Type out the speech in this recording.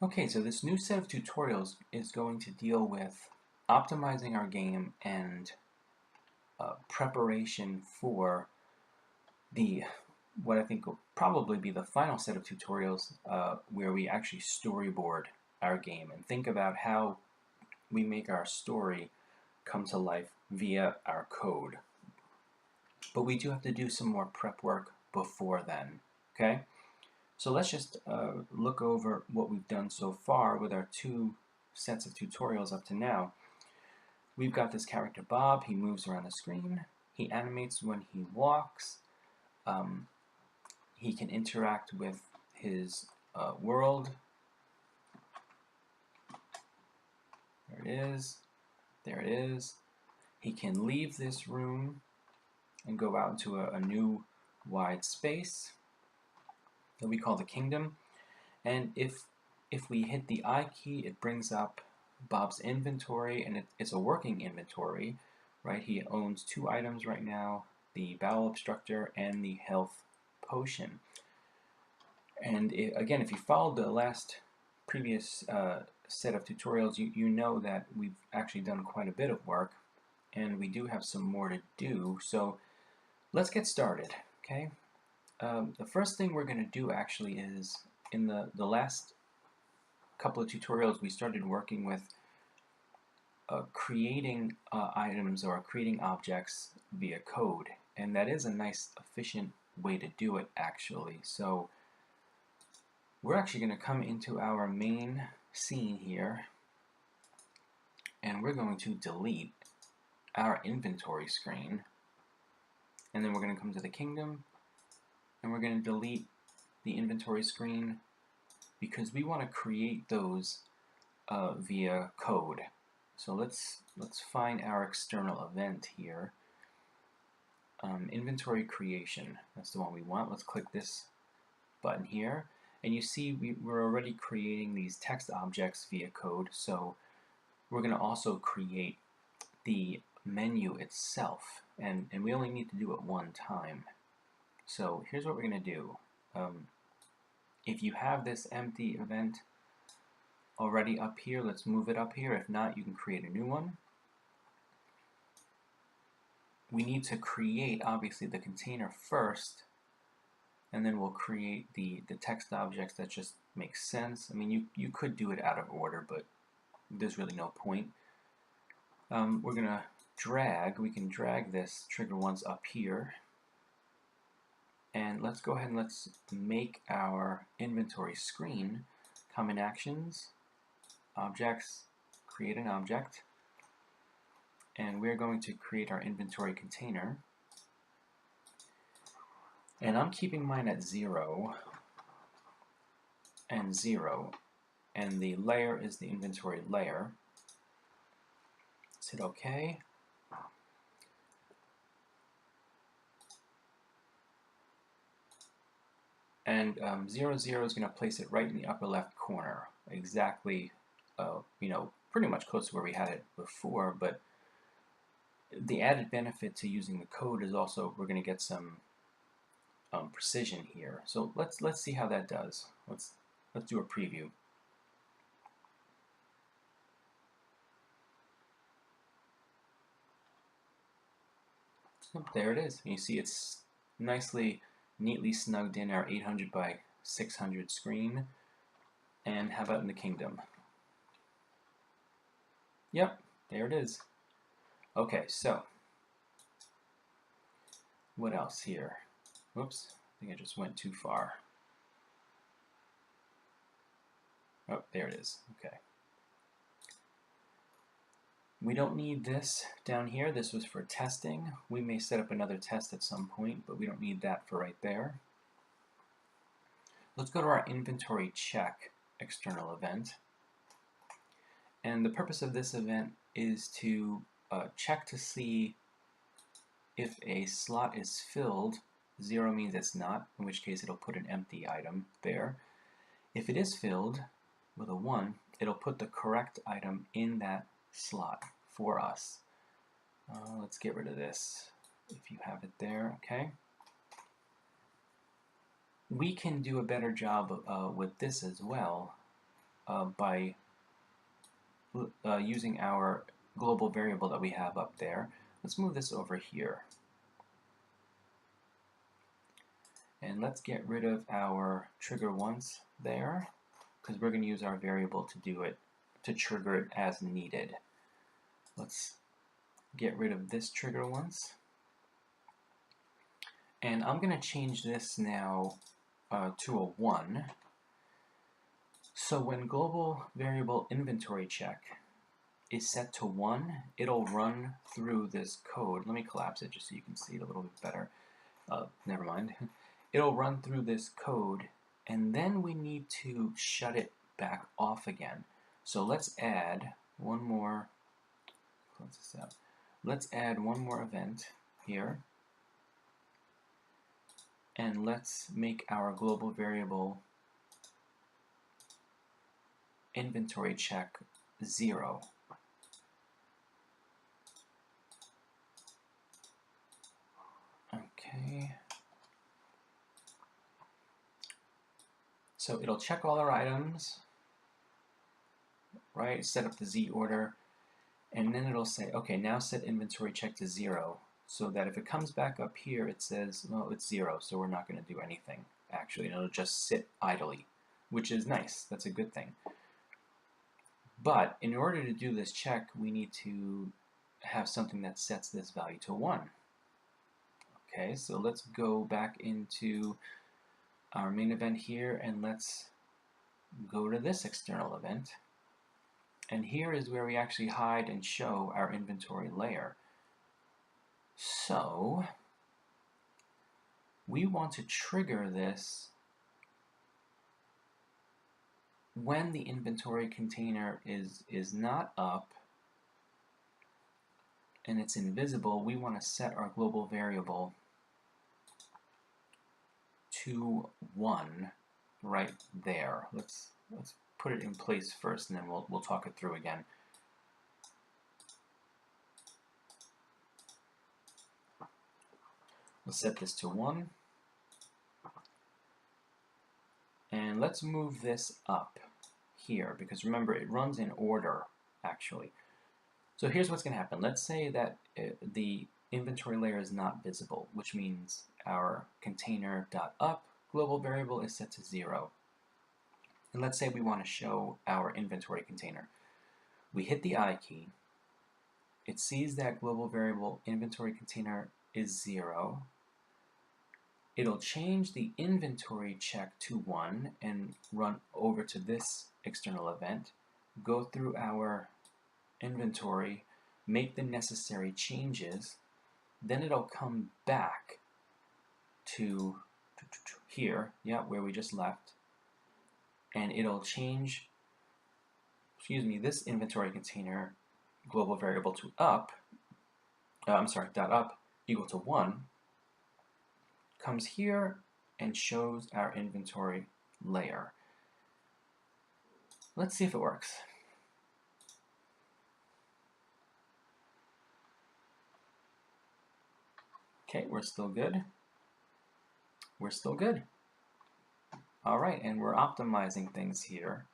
Okay, so this new set of tutorials is going to deal with optimizing our game and preparation for the what I think will probably be the final set of tutorials where we actually storyboard our game and think about how we make our story come to life via our code. But we do have to do some more prep work before then, okay? So let's just look over what we've done so far with our two sets of tutorials up to now. We've got this character Bob. He moves around the screen. He animates when he walks. He can interact with his world. There it is. There it is. He can leave this room and go out into a new wide space that we call the kingdom. And if we hit the I key, it brings up Bob's inventory, and it's a working inventory, right? He owns two items right now, the Bowel Obstructor and the Health Potion. And again, if you followed the last previous set of tutorials, you know that we've actually done quite a bit of work, and we do have some more to do. So let's get started, okay? The first thing we're going to do actually is, in the last couple of tutorials, we started working with creating items or creating objects via code, and that is a nice efficient way to do it actually. So we're actually going to come into our main scene here, and we're going to delete our inventory screen, and then we're going to come to the kingdom, and we're going to delete the inventory screen because we want to create those via code. So let's find our external event here. Inventory creation, that's the one we want. Let's click this button here, and you see we're already creating these text objects via code, so we're going to also create the menu itself, and we only need to do it one time. So here's what we're going to do. If you have this empty event already up here, let's move it up here. If not, you can create a new one. We need to create, obviously, the container first, and then we'll create the text objects that just make sense. I mean, you could do it out of order, but there's really no point. We're going to we can drag this trigger once up here, and let's go ahead and let's make our inventory screen. Common actions, objects, create an object, and we're going to create our inventory container, and I'm keeping mine at 0 and 0, and the layer is the inventory layer. Let's hit OK. And 0, 0 is going to place it right in the upper left corner, exactly, pretty much close to where we had it before. But the added benefit to using the code is also we're going to get some precision here. So let's see how that does. Let's do a preview. So there it is. You see it's neatly snugged in our 800 by 600 screen. And how about in the kingdom? Yep, there it is. Okay, so what else here? Whoops, I think I just went too far. Oh, there it is. Okay. We don't need this down here. This was for testing. We may set up another test at some point, but we don't need that for right there. Let's go to our inventory check external event. And the purpose of this event is to check to see if a slot is filled. 0 means it's not, in which case it'll put an empty item there. If it is filled with a 1, it'll put the correct item in that slot for us. Let's get rid of this if you have it there, okay? We can do a better job with this as well. by using our global variable that we have up there. Let's move this over here. And let's get rid of our trigger once there, because we're going to use our variable to do it, to trigger it as needed. Let's get rid of this trigger once. And I'm going to change this now to a 1. So when global variable inventory check is set to 1, it'll run through this code. Let me collapse it just so you can see it a little bit better. Never mind. It'll run through this code, and then we need to shut it back off again. So let's add one more. Close this out. Let's add one more event here, and let's make our global variable inventory check 0. Okay. So it'll check all our items, right? Set up the Z order, and then it'll say, okay, now set inventory check to 0, so that if it comes back up here, it says, well, it's 0, so we're not going to do anything, actually. It'll just sit idly, which is nice. That's a good thing. But in order to do this check, we need to have something that sets this value to 1. Okay, so let's go back into our main event here, and let's go to this external event. And here is where we actually hide and show our inventory layer. So we want to trigger this when the inventory container is not up and it's invisible. We want to set our global variable to 1 right there. Let's put it in place first, and then we'll talk it through again. We'll set this to 1, and let's move this up here, because remember, it runs in order actually. So here's what's going to happen. Let's say that the inventory layer is not visible, which means our container.up global variable is set to 0. And let's say we want to show our inventory container. We hit the I key. It sees that global variable inventory container is 0. It'll change the inventory check to 1 and run over to this external event, go through our inventory, make the necessary changes, then it'll come back to here, yeah, where we just left, and it'll change, this inventory container global variable to up, dot up equal to 1, comes here and shows our inventory layer. Let's see if it works. Okay, we're still good. We're still good. All right, and we're optimizing things here.